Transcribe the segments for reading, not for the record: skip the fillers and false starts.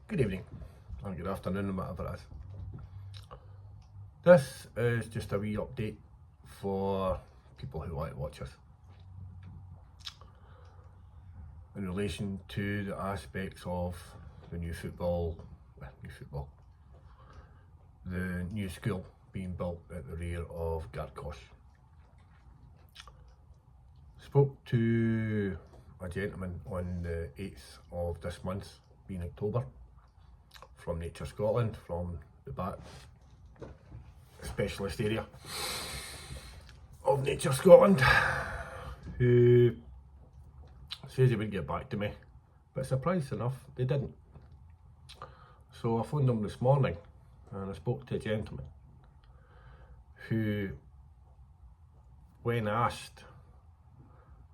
Good evening, or good afternoon, or whatever it is. This is just a wee update for people who like to watch us in relation to the aspects of the new school being built at the rear of Gartcosh. Spoke to a gentleman on the 8th of this month, being October, from Nature Scotland, from the back specialist area of Nature Scotland, who says he would get back to me, but surprised enough they didn't. So I phoned them this morning and I spoke to a gentleman who, when asked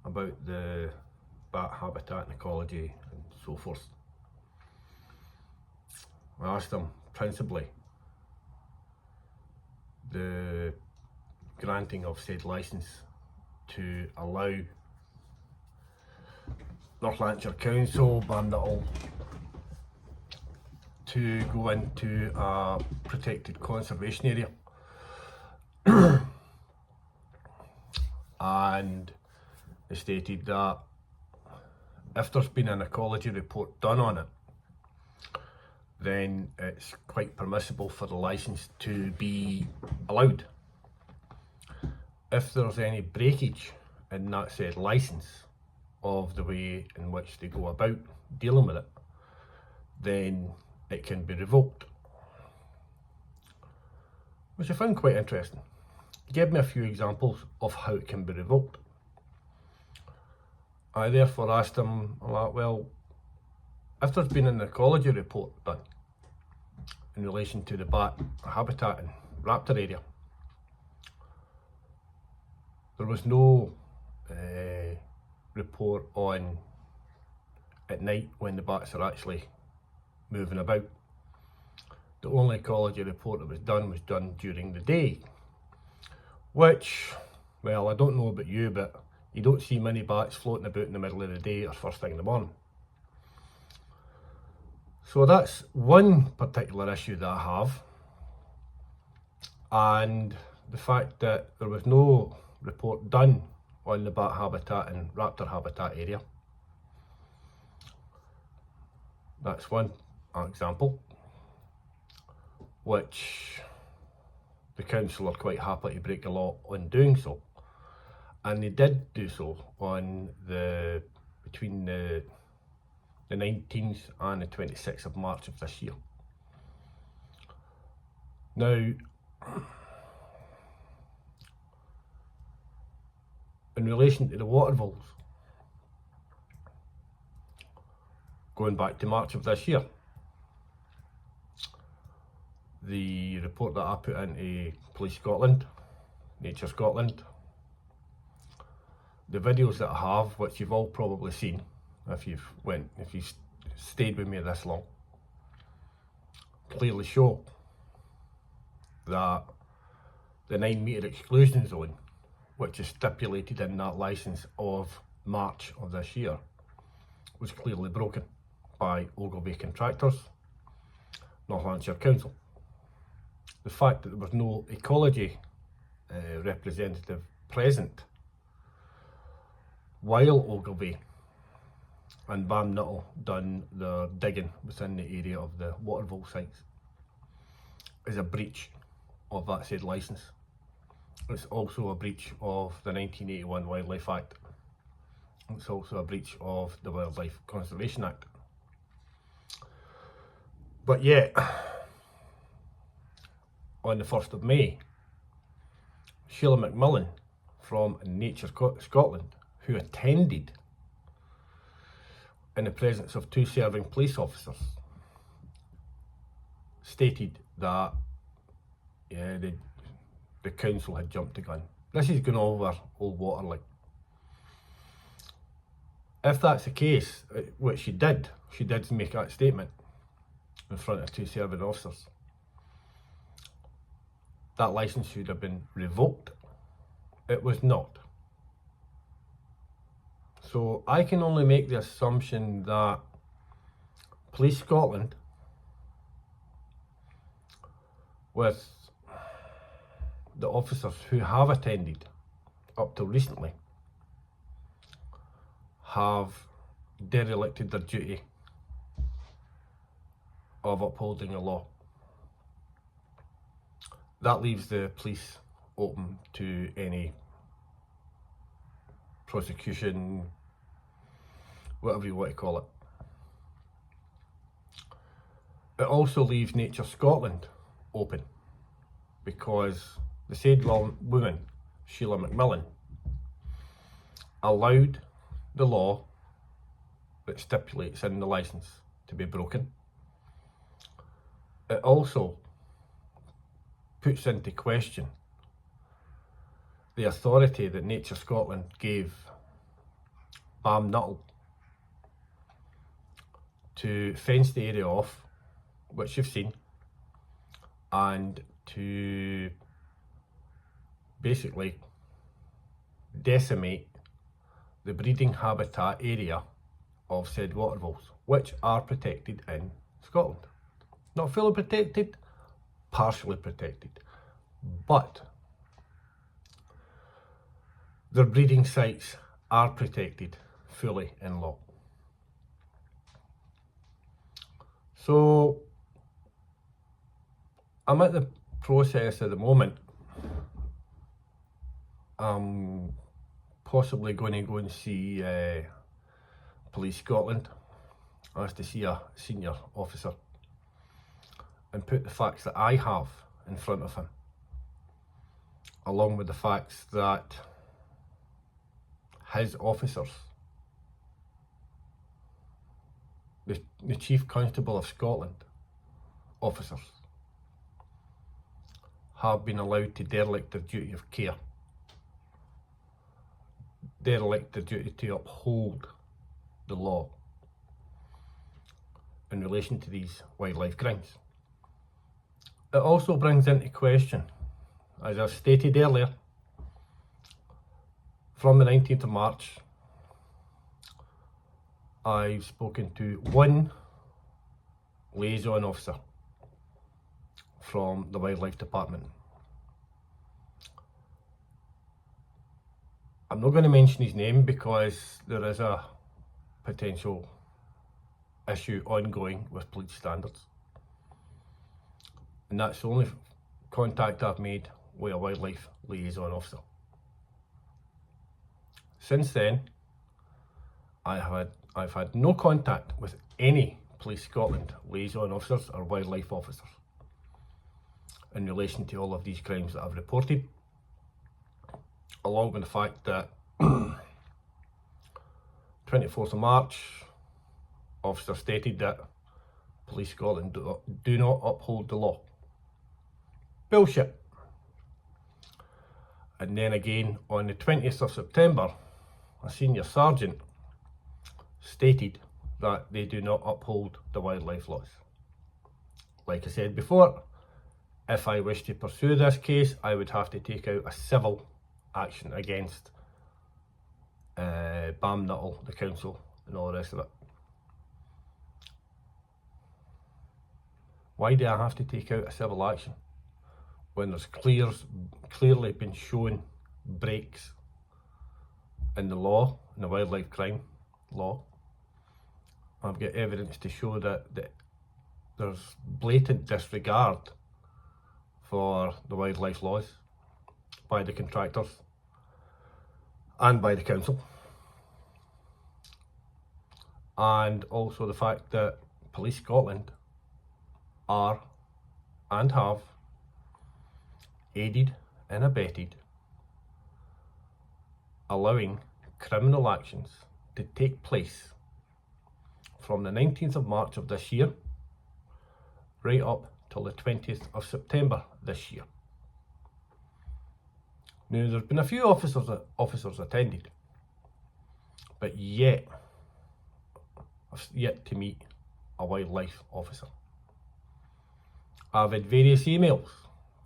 about the bat habitat and ecology and so forth, I asked him principally the granting of said licence to allow North Lanarkshire Council, Bandittle, to go into a protected conservation area. And they stated that if there's been an ecology report done on it, then it's quite permissible for the licence to be allowed. If there's any breakage in that said licence of the way in which they go about dealing with it, then it can be revoked, which I found quite interesting. He gave me a few examples of how it can be revoked. I therefore asked him, well, if there's been an ecology report done in relation to the bat habitat and raptor area, there was no report on at night when the bats are actually moving about. The only ecology report that was done during the day, which, well, I don't know about you, but you don't see many bats floating about in the middle of the day or first thing in the morning. So that's one particular issue that I have, and the fact that there was no report done on the bat habitat and raptor habitat area. That's one example, which the council are quite happy to break the law on doing so, and they did do so on between the 19th and the 26th of March of this year. Now, in relation to the water voles, going back to March of this year, the report that I put into Police Scotland, Nature Scotland, the videos that I have, which you've all probably seen if you've stayed with me this long, clearly show that the 9 metre exclusion zone, which is stipulated in that licence of March of this year, was clearly broken by Ogilvy Contractors, North Lanarkshire Council. The fact that there was no ecology representative present while Ogilvy and Bandittle done their digging within the area of the water vole sites is a breach of that said licence. It's also a breach of the 1981 Wildlife Act. It's also a breach of the Wildlife Conservation Act. But yet, on the 1st of May, Sheila Macmillan from Nature Scotland, who attended in the presence of 2 serving police officers, stated that the council had jumped the gun. This is going over old water like. If that's the case, which she did make that statement in front of 2 serving officers, that licence should have been revoked. It was not. So I can only make the assumption that Police Scotland with the officers who have attended up till recently have derelicted their duty of upholding the law. That leaves the police open to any prosecution, whatever you want to call it. It also leaves Nature Scotland open, because the said woman, Sheila Macmillan, allowed the law that stipulates in the licence to be broken. It also puts into question the authority that Nature Scotland gave Balmnuttall to fence the area off, which you've seen, and to basically decimate the breeding habitat area of said water voles, which are protected in Scotland. Not fully protected, partially protected, but their breeding sites are protected fully in law. So I'm at the process at the moment. I'm possibly going to go and see Police Scotland, as to see a senior officer, and put the facts that I have in front of him, along with the facts that his officers, the Chief Constable of Scotland officers, have been allowed to derelict their duty of care, derelict their duty to uphold the law in relation to these wildlife crimes. It also brings into question, as I've stated earlier, from the 19th of March, I've spoken to one liaison officer from the Wildlife Department. I'm not going to mention his name because there is a potential issue ongoing with police standards, and that's the only contact I've made with a wildlife liaison officer. Since then, I've had no contact with any Police Scotland liaison officers or wildlife officers in relation to all of these crimes that I've reported, along with the fact that 24th of March, officer stated that Police Scotland do not uphold the law. Bullshit. And then again on the 20th of September, a senior sergeant stated that they do not uphold the wildlife laws. Like I said before, if I wish to pursue this case, I would have to take out a civil action against Balmnuttall, the council, and all the rest of it. Why do I have to take out a civil action when there's clearly been shown breaks in the law, in the wildlife crime law? I've got evidence to show that there's blatant disregard for the wildlife laws by the contractors and by the council. And also the fact that Police Scotland are and have aided and abetted allowing criminal actions to take place from the 19th of March of this year right up till the 20th of September this year. Now, there's been a few officers attended, but I've yet to meet a wildlife officer. I've had various emails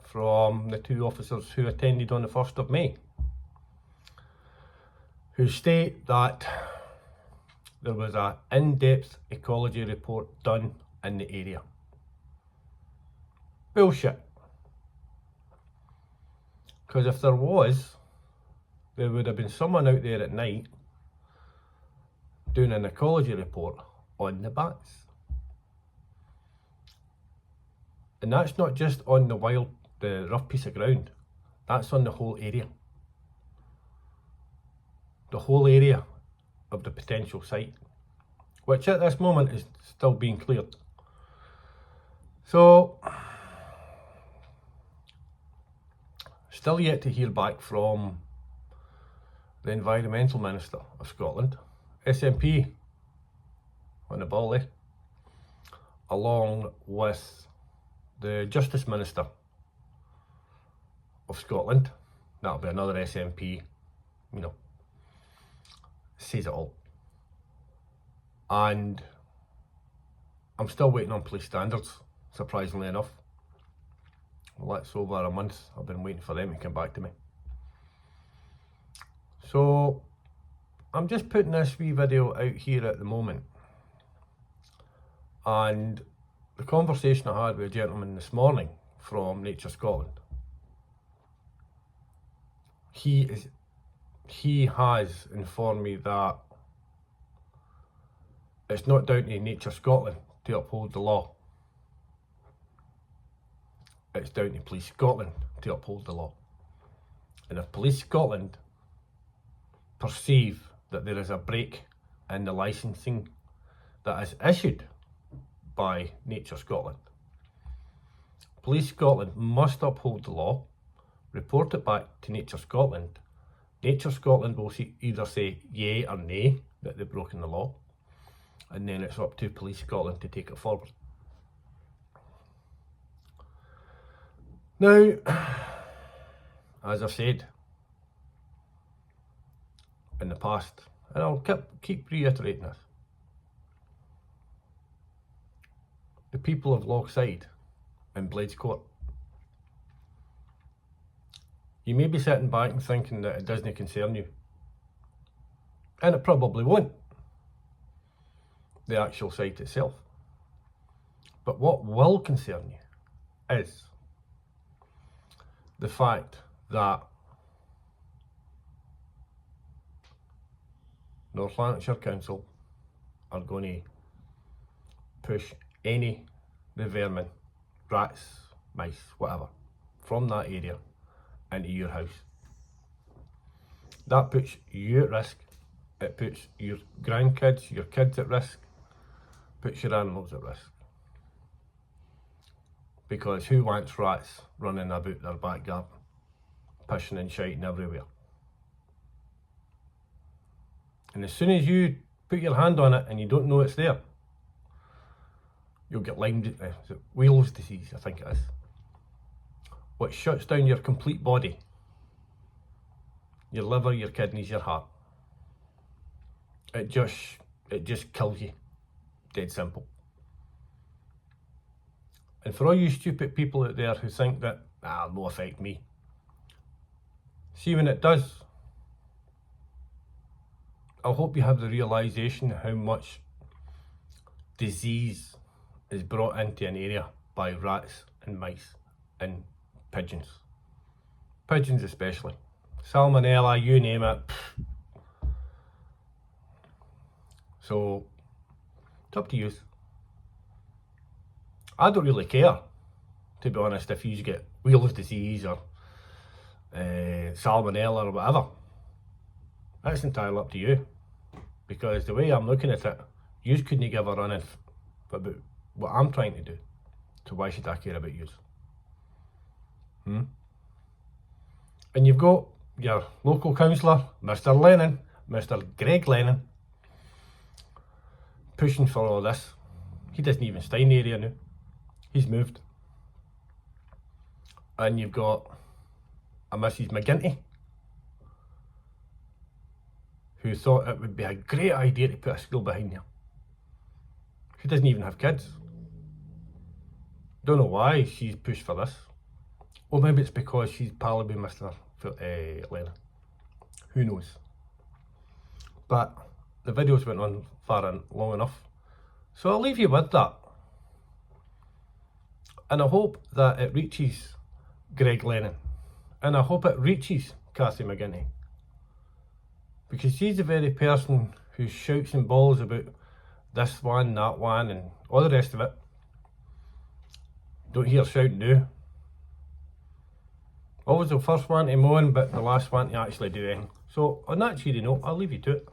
from the two officers who attended on the 1st of May, who state that there was an in-depth ecology report done in the area. Bullshit. Because if there was, there would have been someone out there at night doing an ecology report on the bats. And that's not just on the rough piece of ground, that's on the whole area. The whole area of the potential site, which at this moment is still being cleared. So, still yet to hear back from the Environmental Minister of Scotland, SNP on the ball there, along with the Justice Minister of Scotland. That'll be another SNP, you know, says it all. And I'm still waiting on police standards, surprisingly enough. Well, that's over a month I've been waiting for them to come back to me. So I'm just putting this wee video out here at the moment, and the conversation I had with a gentleman this morning from Nature Scotland, he has informed me that it's not down to Nature Scotland to uphold the law. It's down to Police Scotland to uphold the law. And if Police Scotland perceive that there is a break in the licensing that is issued by Nature Scotland, Police Scotland must uphold the law, report it back to Nature Scotland. Nature Scotland will either say yay or nay that they've broken the law, and then it's up to Police Scotland to take it forward. Now, as I've said in the past, and I'll keep reiterating this, the people of Lochside and Blades Court, you may be sitting back and thinking that it doesn't concern you, and it probably won't, the actual site itself. But what will concern you is the fact that North Lanarkshire Council are going to push any the vermin, rats, mice, whatever, from that area into your house. That puts you at risk, it puts your grandkids, your kids at risk, puts your animals at risk. Because who wants rats running about their back garden, pissing and shouting everywhere? And as soon as you put your hand on it and you don't know it's there, you'll get Weil's disease, I think it is, which shuts down your complete body, your liver, your kidneys, your heart. It just kills you, dead simple. And for all you stupid people out there who think that, it won't affect me, see, when it does, I hope you have the realisation how much disease is brought into an area by rats and mice and pigeons. Pigeons especially. Salmonella, you name it. So, it's up to you. I don't really care, to be honest, if you get Weil's disease or salmonella or whatever. That's entirely up to you. Because the way I'm looking at it, you couldn't give a running about what I'm trying to do. So why should I care about you? And you've got your local councillor, Mr. Lennon, Mr. Greg Lennon, pushing for all this. He doesn't even stay in the area now. He's moved. And you've got a Mrs. McGinty, who thought it would be a great idea to put a school behind here. She doesn't even have kids. Don't know why she's pushed for this. Or maybe it's because she's pally with Mr. Lennon. Who knows? But the videos went on far and long enough. So I'll leave you with that. And I hope that it reaches Greg Lennon and I hope it reaches Cathy McGinty, because she's the very person who shouts and bawls about this one, that one, and all the rest of it. Don't hear shouting now. Always the first one to moan, but the last one to actually do anything. So on that cheery note, I'll leave you to it.